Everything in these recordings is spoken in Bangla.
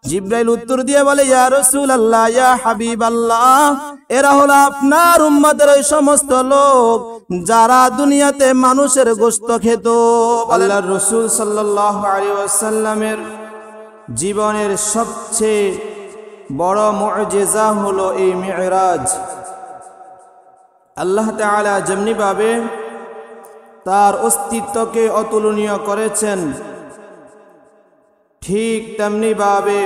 জিব্রাইল উত্তর দিয়ে বলে, ইয়া রাসূলুল্লাহ, ইয়া হাবিবাল্লাহ, এরা হলো আপনার উম্মতের ওই সমস্ত লোক যারা দুনিয়াতে মানুষের গোশত খেত। আল্লাহর রাসূল সাল্লাল্লাহু আলাইহি ওয়াসাল্লামের জীবনের সবচেয়ে বড় মুআজিজা হলো এই মিরাজ। আল্লাহ তাআলা যেমনি ভাবে তার অস্তিত্বকে অতুলনীয় করেছেন, ঠিক তেমনি ভাবে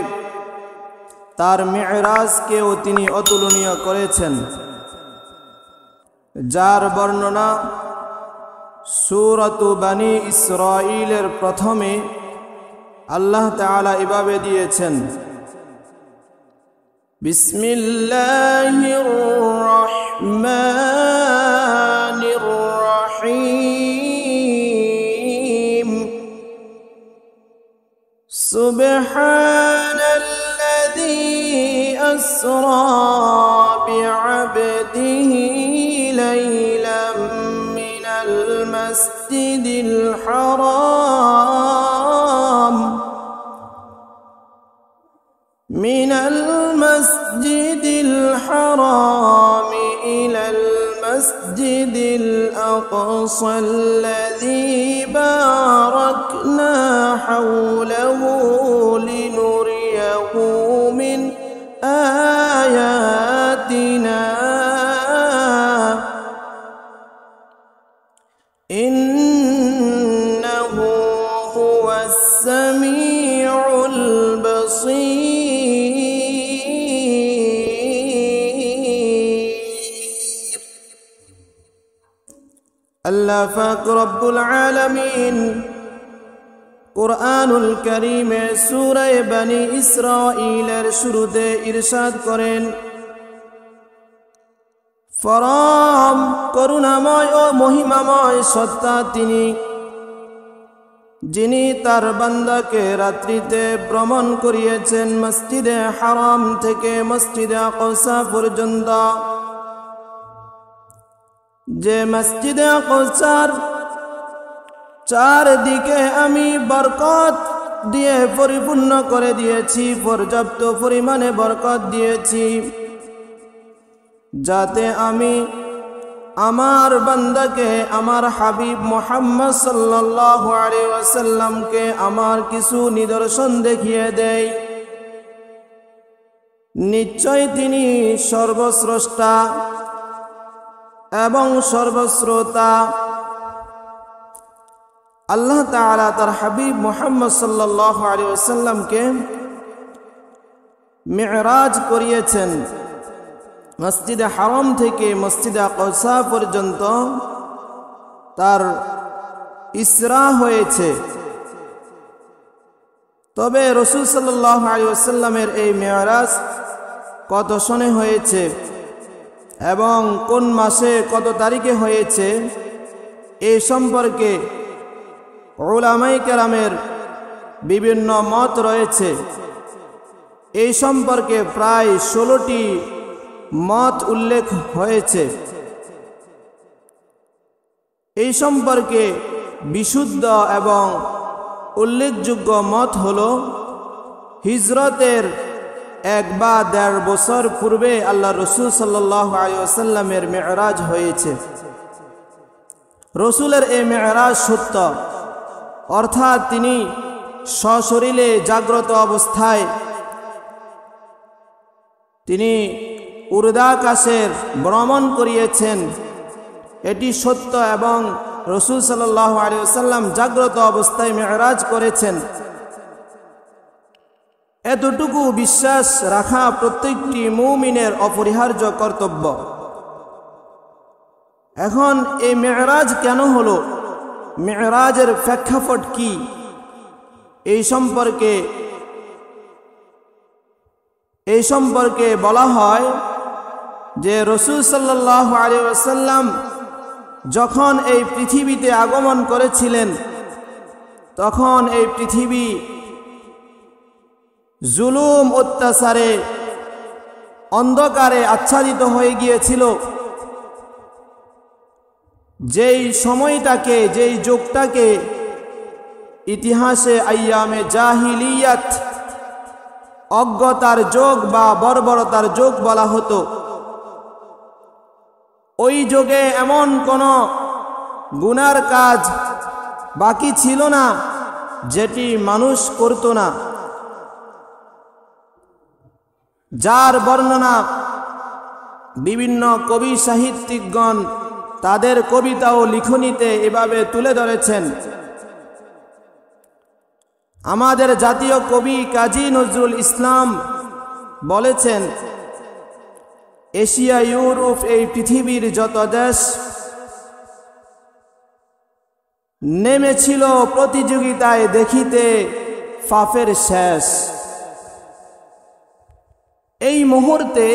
তার মিরাজকেও তিনি অতুলনীয় করেছেন, যার বর্ণনা সূরাতু বনী ইসরাঈলের প্রথমে আল্লাহ তাআলা এভাবে দিয়েছেন, বিসমিল্লাহির রহমানির রহিম, সুবহানাল্লাযী আসরা বি'আবদিহি লাইলাম মিনাল মাসজিদিল হারাম إلى المسجد الأقصى الذي باركنا حوله لنريه من آياتنا إنه هو السميع البصير। আল্লাহ পাক রব্বুল আলামিন কুরআনুল কারীমে সূরা বনী ইসরাঈলের শুরুতে ইরশাদ করেন, পরম করুণাময় ও মহিমাময় সত্তা তিনি, যিনি তার বান্দাকে রাত্রিতে ভ্রমণ করিয়েছেন মসজিদে হারাম থেকে মসজিদে আকসা পর্যন্ত, যে মসজিদে আকসার চারদিকে আমি বরকত দিয়ে পরিপূর্ণ করে দিয়েছি, পর্যাপ্ত পরিমাণে বরকত দিয়েছি, যাতে আমি আমার বান্দাকে, আমার হাবিব মুহাম্মদ সাল্লাল্লাহু আলাইহি ওয়াসাল্লামকে আমার কিছু নিদর্শন দেখিয়ে দেই। নিশ্চয় তিনি সর্বস্রষ্টা এবং সর্বশ্রোতা। আল্লাহ তাআলা তার হাবিব মুহাম্মদ সাল্লাল্লাহু আলাইহি ওয়াসাল্লামকে মিরাজ করিয়েছেন মসজিদে হারাম থেকে মসজিদে আকসা পর্যন্ত তার ইসরা হয়েছে। তবে রাসূল সাল্লাল্লাহু আলাইহি ওয়াসাল্লামের এই মিরাজ কত সনে হয়েছে এবং কোন মাসে কত তারিখে হয়েছে, এই সম্পর্কে উলামায়ে কেরামের বিভিন্ন মত রয়েছে। এই সম্পর্কে প্রায় 16টি মত উল্লেখ হয়েছে। এই সম্পর্কে বিশুদ্ধ এবং উল্লেখযোগ্য মত হল, হিজরতের 1 বা 1.5 বছর পূর্বে আল্লাহ রাসূল সাল্লাল্লাহু আলাইহি ওয়াসাল্লামের মিরাজ হয়েছে। রাসূলের এই মিরাজ সত্য, অর্থাৎ তিনি সশরীরে জাগ্রত অবস্থায় তিনি উর্দাকাশের ভ্রমণ করিয়েছেন, এটি সত্য, এবং রাসূল সাল্লাল্লাহু আলাইহি ওয়াসাল্লাম জাগ্রত অবস্থায় মিরাজ করেছেন। এতটুকু বিশ্বাস রাখা প্রত্যেকটি মুমিনের অপরিহার্য কর্তব্য। এখন এই মিরাজ কেন হলো, মিরাজের প্রেক্ষাপট কি, এই সম্পর্কে বলা হয় যে রাসূল সাল্লাল্লাহু আলাইহি ওয়াসাল্লাম যখন এই পৃথিবীতে আগমন করেছিলেন, তখন এই পৃথিবী জুলুম অত্যাচারে অন্ধকারে আচ্ছাদিত হয়ে গিয়েছিল। যেই সময়টাকে, যেই যুগটাকে ইতিহাসে আইয়ামে জাহিলিয়াত অজ্ঞতার যুগ বা বর্বরতার যুগ বলা হতো। ওই যুগে এমন কোনো গুনার কাজ বাকি ছিল না যেটি মানুষ করত না, যার বর্ণনা বিভিন্ন কবি সাহিত্যিকগণ তাদের কবিতা ও লিখনীতে এভাবে তুলে ধরেছেন। আমাদের জাতীয় কবি কাজী নজরুল ইসলাম বলেছেন, এশিয়া, ইউরোপ, এই পৃথিবীর যত দেশ নেমেছিল প্রতিযোগিতায় দেখিতে পাপের শেষ। এই মুহূর্তে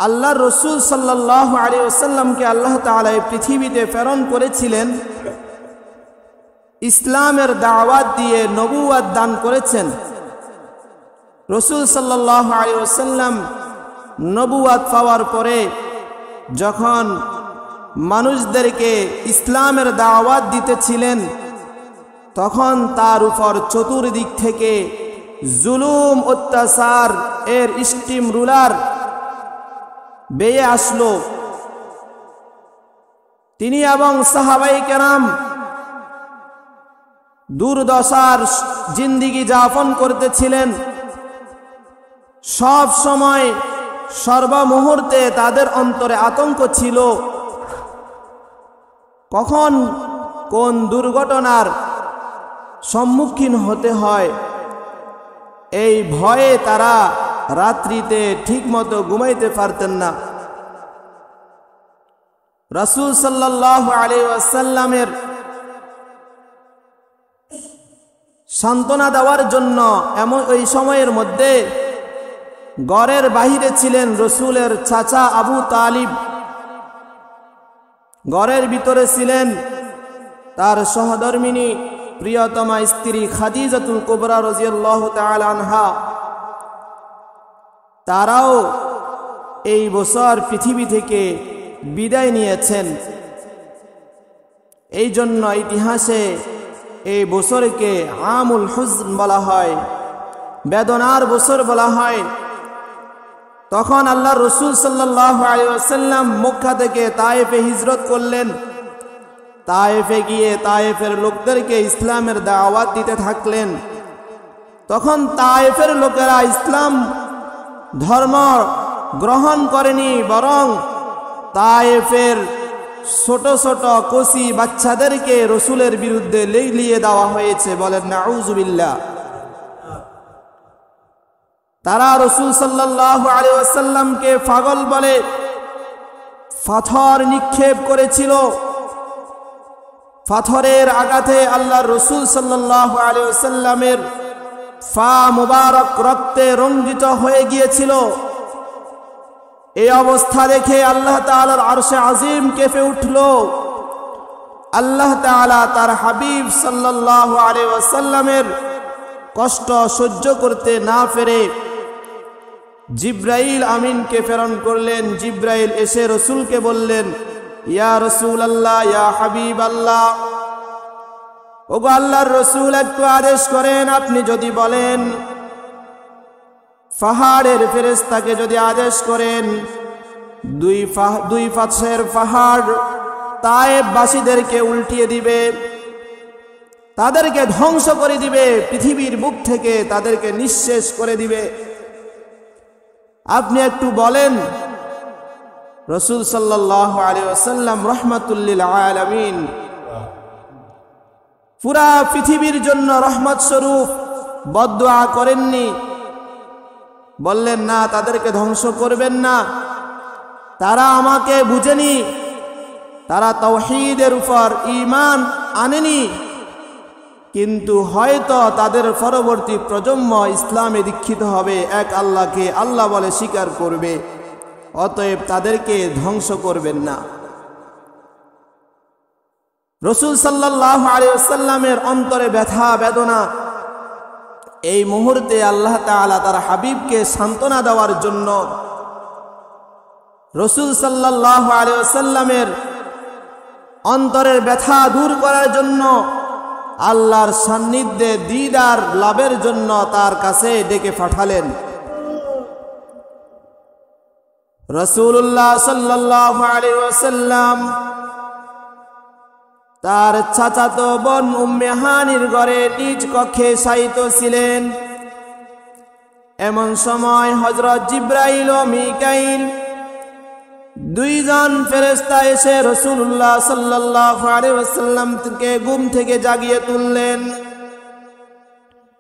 আল্লাহর রাসূল সাল্লাল্লাহু আলাইহি ওয়াসাল্লামকে আল্লাহ তাআলা এই পৃথিবীতে প্রেরণ করেছিলেন, ইসলামের দাওয়াত দিয়ে নবুয়ত দান করেছেন। রাসূল সাল্লাল্লাহু আলাইহি ওয়াসাল্লাম নবুয়ত পাওয়ার পরে যখন মানুষদেরকে ইসলামের দাওয়াত দিতেছিলেন, তখন তার উপর চতুর্দিক থেকে জুলুম অত্যাচার এর স্টিম রুলার বেয়ে আসলো। তিনি এবং সাহাবায়ে কেরাম দুর্দশার জিন্দেগি যাপন করতেছিলেন। সব সময় সর্বমুহূর্তে তাদের অন্তরে আতঙ্ক ছিল, কখন কোন দুর্ঘটনার সম্মুখীন হতে হয়। এই ভয়ে তারা রাত্রিতে ঠিকমতো ঘুমাইতে পারতেন না। রাসূল সাল্লাল্লাহু আলাইহি ওয়াসাল্লামের সান্ত্বনা দেওয়ার জন্য এমন ওই সময়ের মধ্যে ঘরের বাহিরে ছিলেন রাসূলের চাচা আবু তালিব, ঘরের ভিতরে ছিলেন তার সহধর্মিনী প্রিয়তমা স্ত্রী খাদিজাতুল কুবরা রাদিয়াল্লাহু তাআলা আনহা। তারাও এই বছর পৃথিবী থেকে বিদায় নিয়েছেন। এই জন্য ইতিহাসে এই বছরকে আমুল হুজন বলা হয়, বেদনার বছর বলা হয়। তখন আল্লাহর রাসূল সাল্লাল্লাহু আলাইহি ওয়াসাল্লাম মক্কা থেকে তায়েফে হিজরত করলেন। তায়েফে গিয়ে তায়েফের লোকদেরকে ইসলামের দাওয়াত দিতে থাকলেন। তখন তায়েফের লোকেরা ইসলাম ধর্ম গ্রহণ করেনি, বরং তায়েফের ছোট ছোট কচি বাচ্চাদেরকে রাসূলের বিরুদ্ধে লেলিয়ে দেওয়া হয়েছে। বলেন নাউযুবিল্লাহ। তারা রাসূল সাল্লাল্লাহু আলাইহি ওয়াসাল্লামকে পাগল বলে পাথর নিক্ষেপ করেছিল। পাথরের আঘাতে আল্লাহর রাসূল সাল্লাল্লাহু আলাইহি ওয়াসাল্লামের পা মুবারক রক্তে রঞ্জিত হয়ে গিয়েছিল। এই অবস্থা দেখে আল্লাহ তাআলার আরশে আজিম কেঁপে উঠল। আল্লাহ তাআলা তার হাবিব সাল্লাল্লাহু আলাইহি ওয়াসাল্লামের কষ্ট সহ্য করতে না পেরে জিবরাইল আমিনকে প্রেরণ করলেন। জিবরাইল এসে রাসূলকে বললেন, ইয়া রাসূলুল্লাহ, ইয়া হাবিবাল্লাহ, ওগো আল্লাহর রাসূল, একটু আদেশ করেন। আপনি যদি বলেন, পাহাড়ের ফেরেশতাকে যদি আদেশ করেন, দুই পাশের পাহাড় তায়েফবাসীদেরকে উল্টিয়ে দিবে, তাদেরকে ধ্বংস করে দিবে, পৃথিবীর বুক থেকে তাদেরকে নিঃশেষ করে দিবে। আপনি একটু বলেন। রাসূল সাল্লাল্লাহু আলাইহি ওয়াসাল্লাম রাহমাতুল লিল আলামিন, পুরা পৃথিবীর জন্য রহমত স্বরূপ বদদুআ করেননি। বললেন না, তাদেরকে ধ্বংস করবেন না, তারা আমাকে বুঝেনি, তারা তাওহীদের উপর ঈমান আনেনি, কিন্তু হয়তো তাদের পরবর্তী প্রজন্ম ইসলামে দীক্ষিত হবে, এক আল্লাহকে আল্লাহ বলে স্বীকার করবে, অতএব তাদেরকে ধ্বংস করবেন না। রাসূল সাল্লাল্লাহু আলাইহি ওয়াসাল্লামের অন্তরে ব্যথা বেদনা। এই মুহূর্তে আল্লাহ তাআলা তার হাবিবকে সান্ত্বনা দেওয়ার জন্য, রাসূল সাল্লাল্লাহু আলাইহি ওয়াসাল্লামের অন্তরের ব্যথা দূর করার জন্য আল্লাহর সান্নিধ্যে দিদার লাভের জন্য তার কাছে ডেকে পাঠালেন। রাসূলুল্লাহ সাল্লাল্লাহু আলাইহি ওয়াসাল্লাম তার চাচাতো বোন উম্মে হানির ঘরে নিজ কক্ষে শায়িত ছিলেন। এমন সময় হযরত জিবরাইল ও মিকাইল দুইজন ফেরেশতা এসে রাসূলুল্লাহ সাল্লাল্লাহু আলাইহি ওয়াসাল্লামকে ঘুম থেকে জাগিয়ে তুললেন।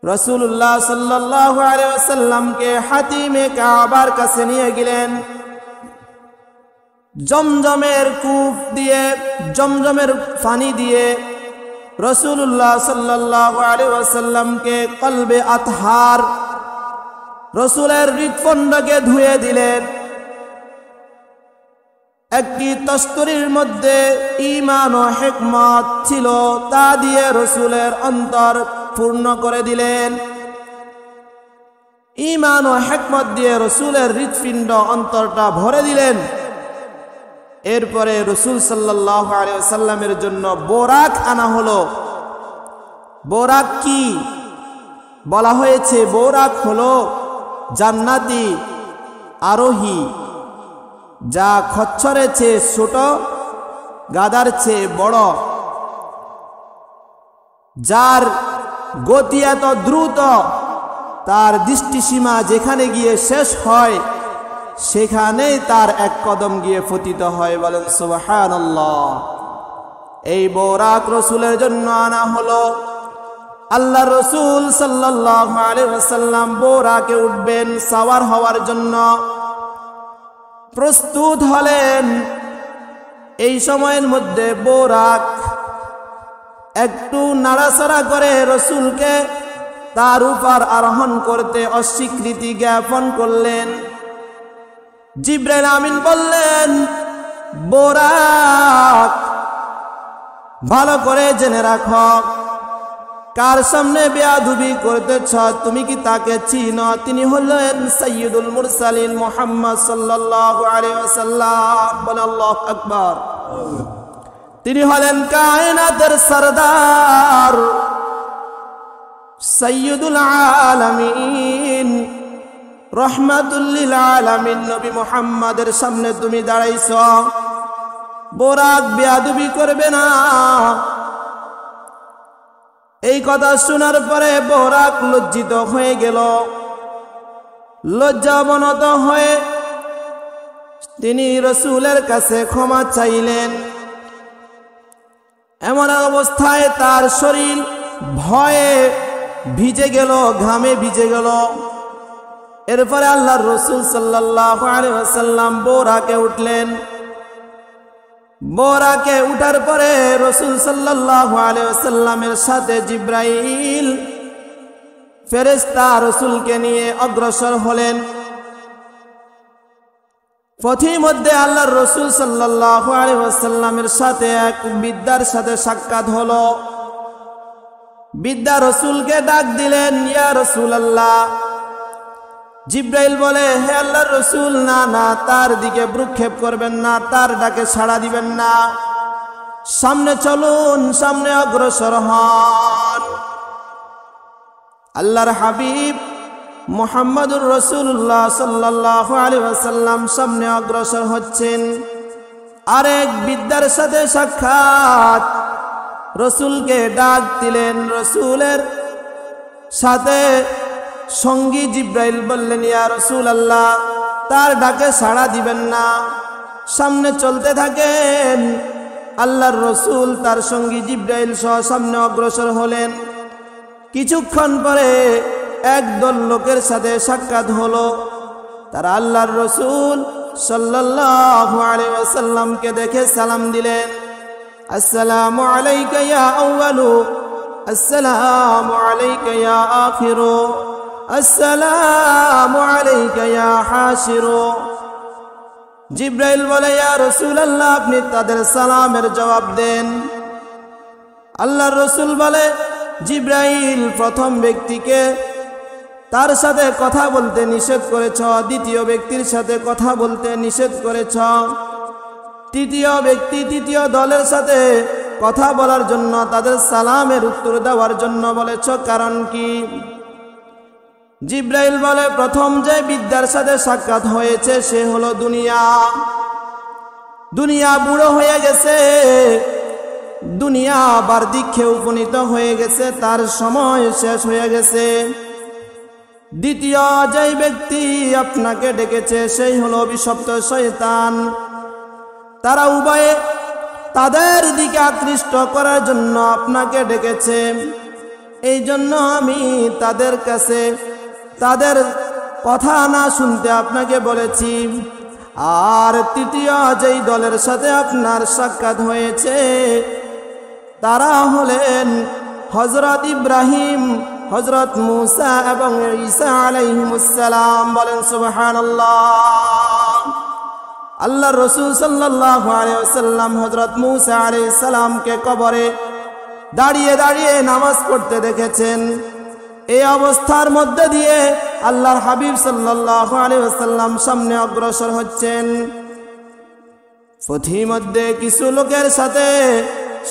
রাসূলুল্লাহ সাল্লাল্লাহু আলাইহি ওয়াসাল্লামকে হাতিমে কাবার কাছে নিয়ে গেলেন। জমজমের কূপ দিয়ে, জমজমের পানি দিয়ে রাসূলুল্লাহ সাল্লাল্লাহু আলাইহি ওয়াসাল্লামকে কলবে আতহার, রাসূলের হৃৎপিণ্ডকে ধুয়ে দিলেন। একটি তস্তরির মধ্যে ঈমান ও হিকমত ছিল, তা দিয়ে রাসূলের অন্তর পূর্ণ করে দিলেন। ঈমান ও হিকমত দিয়ে রাসূলের হৃৎপিণ্ড অন্তরটা ভরে দিলেন। এরপরে রাসূল সাল্লাল্লাহু আলাইহি ওয়াসাল্লামের জন্য বোরাক আনা হলো। বোরাক কি বলা হয়েছে? বোরাক হলো জান্নাতি আরোহী, যা খচ্চরের চেয়ে ছোট, গাধার চেয়ে বড়, যার গতি এত দ্রুত তার দৃষ্টিসীমা যেখানে গিয়ে শেষ হয় সেখানেই তার এক কদম গিয়ে পতিত হয়। বলেন সুবহানাল্লাহ। এই বোরাক রাসূলের জন্য আনা হলো। আল্লাহ রাসূল সাল্লাল্লাহু আলাইহি ওয়াসাল্লাম বোরাকে উঠবেন, সাওয়ার হওয়ার জন্য প্রস্তুত হলেন। এই সময়ের মধ্যে বোরাক একটু নাড়াচাড়া করে রাসূলকে তার উপর আরোহণ করতে অস্বীকৃতি জ্ঞাপন করলেন। জিবরাইল আমিন বললেন, বোরাক ভালো করে জেনে রাখো, কার সামনে বেয়াদবি করতেছ তুমি কি তাকে চিনো? তিনি হলেন সাইয়্যিদুল মুরসালিন মুহাম্মদ সাল্লাল্লাহু আলাইহি ওয়াসাল্লাম। বলে আল্লাহু আকবার। তিনি হলেন কায়নাতের সরদার, সাইয়্যিদুল আলামিন, রহমাতুল লিল আলামিন। নবী মুহাম্মাদের সামনে তুমি দাঁড়াইছ, বোরাক বেয়াদবি করবে না। এই কথা শোনার পরে বোরাক লজ্জিত হয়ে গেল। লজ্জাবনত হয়ে তিনি রাসূলের কাছে ক্ষমা চাইলেন। এমন অবস্থায় তার শরীর ভয়ে ভিজে গেল, ঘামে ভিজে গেল। এরপরে আল্লাহর রাসূল সাল্লাল্লাহু আলাইহি ওয়াসাল্লাম বোরাকে উঠলেন। বোরাকে উঠার পরে রাসূল সাল্লাল্লাহু আলাইহি ওয়াসাল্লামের সাথে জিবরাইল ফেরেশতা রাসূলকে নিয়ে অগ্রসর হলেন। পথের মধ্যে আল্লাহর রাসূল সাল্লাল্লাহু আলাইহি ওয়াসাল্লামের সাথে এক বৃদ্ধার সাথে সাক্ষাৎ হলো। বৃদ্ধা রাসূলকে ডাক দিলেন, ইয়া রাসূলুল্লাহ। জিবরাইল বলে, হে আল্লাহর রাসূল, না না, তার দিকে ভ্রুক্ষেপ করবেন না, তার ডাকে সাড়া দিবেন না, সামনে চলুন, সামনে অগ্রসর হন। আল্লাহর হাবিব মুহাম্মদুর রাসূলুল্লাহ সাল্লাল্লাহু আলাইহি ওয়াসাল্লাম সামনে অগ্রসর হচ্ছেন। আরেক বৃদ্ধার সাথে সাক্ষাৎ, রাসূলকে ডাক দিলেন। রাসূলের সাথে সঙ্গী জিবরাইল বললেন, ইয়া রাসূলুল্লাহ, তার ডাকে সাড়া দিবেন না, সামনে চলতে থাকেন। আল্লাহর রাসূল তার সঙ্গী জিবরাইল সহ সামনে অগ্রসর হলেন। কিছুক্ষণ পরে একদল লোকের সাথে সাক্ষাৎ হলো। তারা আল্লাহর রাসূল সাল্লাল্লাহু আলাইহি ওয়াসাল্লামকে দেখে সালাম দিলেন, আসসালামু আলাইকা ইয়া আউয়ালু, আসসালামু আলাইকা ইয়া আখিরু, আসসালামু আলাইকা ইয়া হাশিরু। জিবরাইল বলে, ইয়া রাসূলুল্লাহ, আপনি তাদের সালামের জবাব দেন। আল্লাহর রাসূল বলে, জিবরাইল, প্রথম ব্যক্তিকে তার সাথে কথা বলতে নিষেধ করেছ, দ্বিতীয় ব্যক্তির সাথে কথা বলতে নিষেধ করেছ, তৃতীয় ব্যক্তি তৃতীয় দলের সাথে কথা বলার জন্য, তাদের সালামের উত্তর দেওয়ার জন্য বলেছ, কারণ কি? জিব্রাইল বলে, প্রথম যে বিদ্যার সাথে সাক্ষাৎ হয়েছে সে হলো দুনিয়া। দুনিয়া বুড়ো হয়ে গেছে, দুনিয়া বার্ধক্যে উপনীত হয়ে গেছে, তার সময় শেষ হয়ে গেছে। দ্বিতীয় যেই ব্যক্তি আপনাকে ডেকেছে সেই হলো অভিশপ্ত শয়তান। তারা উভয়ে তাদের দিকে আকৃষ্ট করার জন্য আপনাকে ডেকেছে। এই জন্য আমি তাদের কাছে তাদের কথা না শুনতে আপনাকে বলেছি। আর তৃতীয় যেই দলের সাথে আপনার সাক্ষাৎ হয়েছে তারা হলেন হযরত ইব্রাহিম, হযরত মূসা এবং ঈসা আলাইহিমুস সালাম। বলেন সুবহানাল্লাহ। আল্লাহর রাসূল সাল্লাল্লাহু আলাইহি ওয়াসাল্লাম হযরত মূসা আলাইহিস সালামকে কবরে দাঁড়িয়ে দাঁড়িয়ে নামাজ পড়তে দেখেছেন। এই অবস্থার মধ্যে দিয়ে আল্লাহর হাবিব সাল্লাল্লাহু আলাইহি ওয়াসাল্লাম সামনে অগ্রসর হচ্ছেন। পথিমধ্যে কিছু লোকের সাথে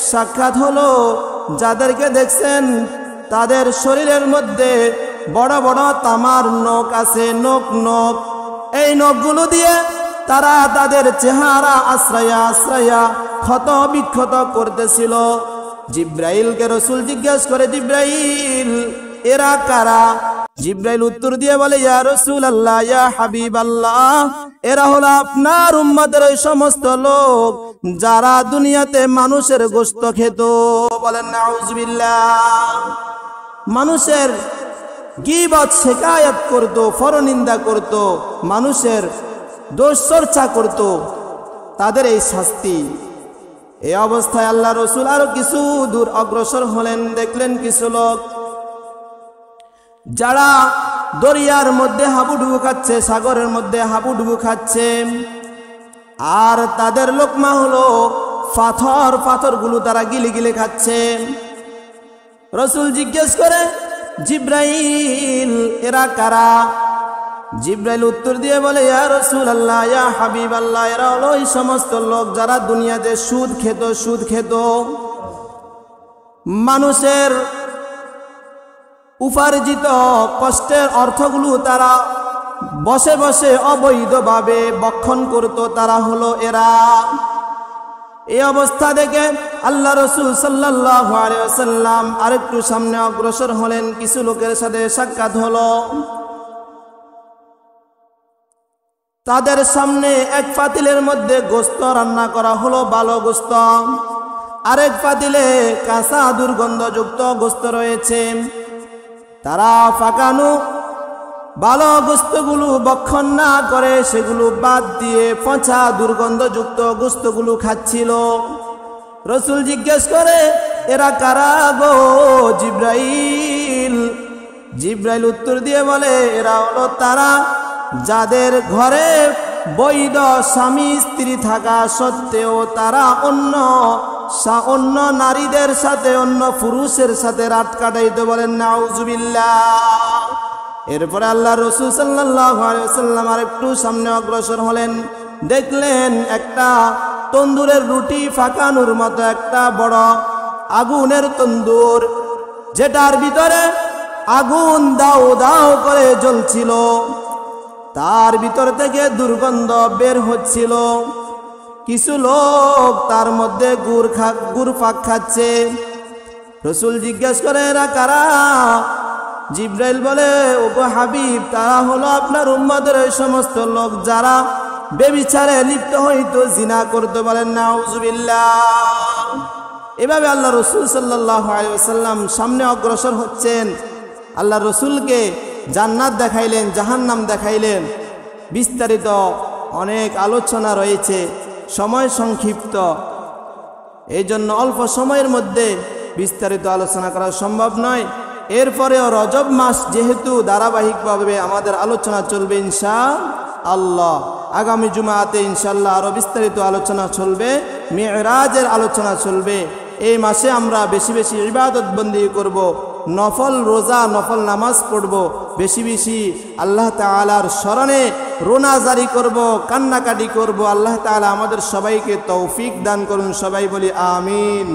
সাক্ষাৎ হলো, যাদেরকে দেখছেন তাদের শরীরের মধ্যে বড় বড় তামার নখ আছে, নখ। এই নখগুলো দিয়ে তারা তাদের চেহারা আশ্রয়া ক্ষত বিক্ষত করতেছিল। জিব্রাইলকে রাসূল জিজ্ঞেস করে, জিব্রাইল এরা কারা? জিব্রাইল উত্তর দিয়ে বলে, ইয়া রাসূলুল্লাহ, ইয়া হাবিবাল্লাহ, এরা হলো আপনার উম্মতের ওই সমস্ত লোক যারা দুনিয়াতে মানুষের গোশত খেত। বলেন নাউজুবিল্লাহ। মানুষের গীবত শিকায়ত করত, পরনিন্দা করত, মানুষের দোষ চর্চা করত, তাদের এই শাস্তি। এই অবস্থায় আল্লাহ রাসূল আরো কিছু দূর অগ্রসর হলেন। দেখলেন কিছু লোক যারা দরিয়ার মধ্যে হাবুডুবু খাচ্ছে, সাগরের মধ্যে হাবুডুবু খাচ্ছে। আর তাদের লোকমা হলো পাথরগুলো তারা গিলে গিলে খাচ্ছে। রাসূল জিজ্ঞেস করে, জিব্রাইল এরা কারা? জিব্রাইল উত্তর দিয়ে বলে, ইয়া রাসূলুল্লাহ, ইয়া হাবিবাল্লাহ, এরা হলো এই সমস্ত লোক যারা দুনিয়াতে সুদ খেত, মানুষের উপার্জিত কষ্টের অর্থগুলো তারা বসে বসে অবৈধভাবে ভক্ষণ করত। তারা হলো এরা। এই অবস্থা দেখে আল্লাহ রাসূল সাল্লাল্লাহু আলাইহি ওয়াসাল্লাম আরেকটু সামনে অগ্রসর হলেন। কিছু লোকের সাথে সাক্ষাৎ হলো। তাদের সামনে এক পাতিলের মধ্যে গোশত রান্না করা হলো, ভালো গোশত। আরেক পাতিলে কাঁচা দুর্গন্ধযুক্ত গোশত রয়েছে। তারা ফাঁকানো ভালো গোশতগুলো ভক্ষণ না করে সেগুলো বাদ দিয়ে পচা দুর্গন্ধযুক্ত গোশতগুলো খাচ্ছিল। রাসূল জিজ্ঞেস করে, এরা কারা গো জিব্রাইল? জিব্রাইল উত্তর দিয়ে বলে, এরা হলো তারা যাদের ঘরে বৈধ স্বামী স্ত্রী থাকা সত্ত্বেও তারা অন্য নারীদের সাথে, অন্য পুরুষের সাথে রাত কাটাইতে। বলেন নাউজুবিল্লাহ। এরপরে আল্লাহ রাসূল সাল্লাল্লাহু আলাইহি ওয়াসাল্লাম আরেকটু সামনে অগ্রসর হলেন। দেখলেন একটা তন্দুরের রুটি ফাঁকানোর মতো একটা বড় আগুনের তন্দুর, যেটার ভিতরে আগুন দাও দাও করে জ্বলছিল। তার ভিতর থেকে দুর্গন্ধ বের হচ্ছিল। কিছু লোক তার মধ্যে গুড় ফাঁক খাচ্ছে। রাসূল জিজ্ঞেস করে, এরা কারা? জিব্রাইল বলে, ওগো হাবিব, তারা হলো আপনার উম্মতের এই সমস্ত লোক যারা ব্যভিচারে লিপ্ত হইতো, জিনা করতে। বলেন নাউজুবিল্লাহ। এভাবে আল্লাহ রাসূল সাল্লাল্লাহু আলাইহি ওয়াসাল্লাম সামনে অগ্রসর হচ্ছেন। আল্লাহ রাসূলকে জান্নাত দেখাইলেন, জাহান্নাম দেখাইলেন। বিস্তারিত অনেক আলোচনা রয়েছে, সময় সংক্ষিপ্ত, এই জন্য অল্প সময়ের মধ্যে বিস্তারিত আলোচনা করা সম্ভব নয়। এরপরেও রজব মাস যেহেতু ধারাবাহিকভাবে আমাদের আলোচনা চলবে ইনশাআল্লাহ। আগামী জুমাতে ইনশাআল্লাহ আরো বিস্তারিত আলোচনা চলবে, মিরাজের আলোচনা চলবে। এই মাসে আমরা বেশি বেশি ইবাদত বন্দি করব, নফল রোজা, নফল নামাজ পড়ব, বেশি বেশি আল্লাহ তাআলার স্মরণে রোনা জারি করব, কান্নাকাটি করব। আল্লাহ তাআলা আমাদের সবাইকে তৌফিক দান করুন। সবাই বলি আমিন।